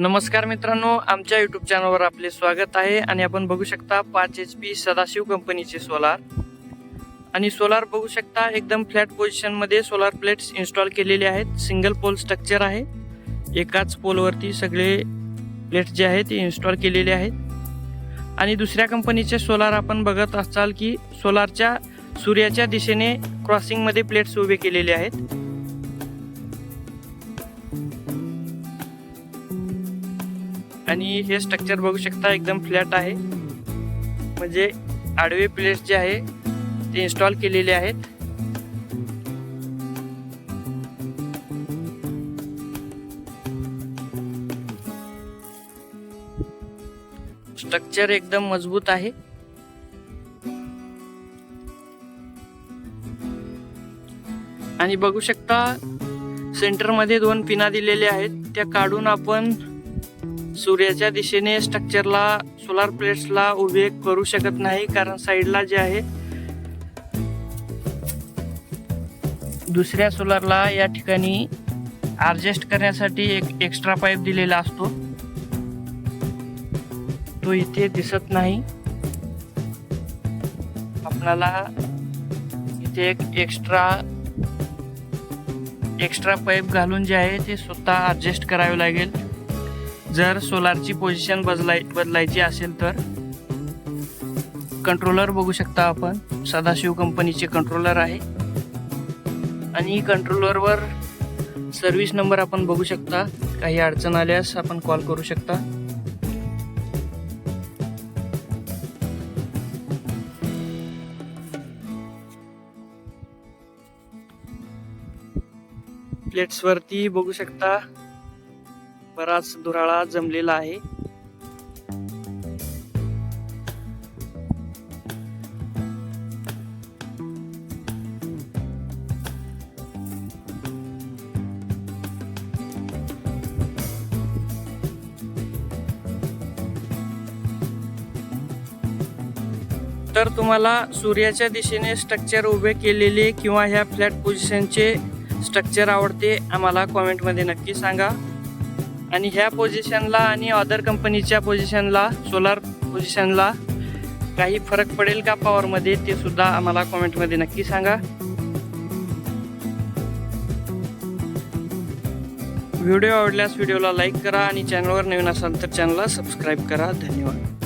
नमस्कार मित्रांनो, आमच्या यूट्यूब चॅनलवर आपले स्वागत आहे. आणि आपण बघू शकता 5 HP सदाशिव कंपनीचे सोलार. आणि सोलार बघू शकता एकदम फ्लॅट पोझिशनमध्ये सोलार प्लेट्स इन्स्टॉल केलेले आहेत. सिंगल पोल स्ट्रक्चर आहे. एकाच पोलवरती सगळे प्लेट्स जे आहेत ते इन्स्टॉल केलेले आहेत. आणि दुसऱ्या कंपनीचे सोलार आपण बघत असाल की सोलारच्या सूर्याच्या दिशेने क्रॉसिंगमध्ये प्लेट्स उभे केलेले आहेत. आणि हे स्ट्रक्चर बघू शकता एकदम फ्लॅट आहे, म्हणजे आडवे प्लेट्स जे आहे ते इन्स्टॉल केलेले आहेत. स्ट्रक्चर एकदम मजबूत आहे. आणि बघू शकता सेंटर मध्ये 2 पिना दिलेले आहेत, त्या काढून आपण सूर्याच्या दिशेने स्ट्रक्चरला सोलार प्लेट्सला उभे करू शकत नाही, कारण साईडला जे आहे दुसऱ्या सोलारला या ठिकाणी ॲडजस्ट करण्यासाठी एक एक्स्ट्रा पाईप दिलेला असतो, तो इथे दिसत नाही. आपल्याला इथे एक एक्स्ट्रा पाईप घालून जे आहे ते स्वतः ॲडजस्ट करावे लागेल जर सोलारची पोझिशन बदलायची असेल तर. कंट्रोलर बघू शकता आपण, सदाशिव कंपनीचे कंट्रोलर आहे. आणि कंट्रोलरवर सर्व्हिस नंबर आपण बघू शकता, काही अडचण आल्यास आपण कॉल करू शकता. प्लेट्सवरती बघू शकता बराच धुराळा जमलेला आहे. तर तुम्हाला सूर्याच्या दिशेने स्ट्रक्चर उभे केलेले किंवा ह्या फ्लॅट पोझिशनचे स्ट्रक्चर आवडते, आम्हाला कॉमेंटमध्ये नक्की सांगा. आणि ह्या पोझिशनला आणि अदर कंपनीच्या पोझिशनला, सोलार पोझिशनला काही फरक पडेल का पॉवरमध्ये, ते सुद्धा आम्हाला कॉमेंटमध्ये नक्की सांगा. व्हिडिओ आवडल्यास व्हिडिओला लाईक करा आणि चॅनलवर नवीन असाल तर चॅनलला सबस्क्राईब करा. धन्यवाद.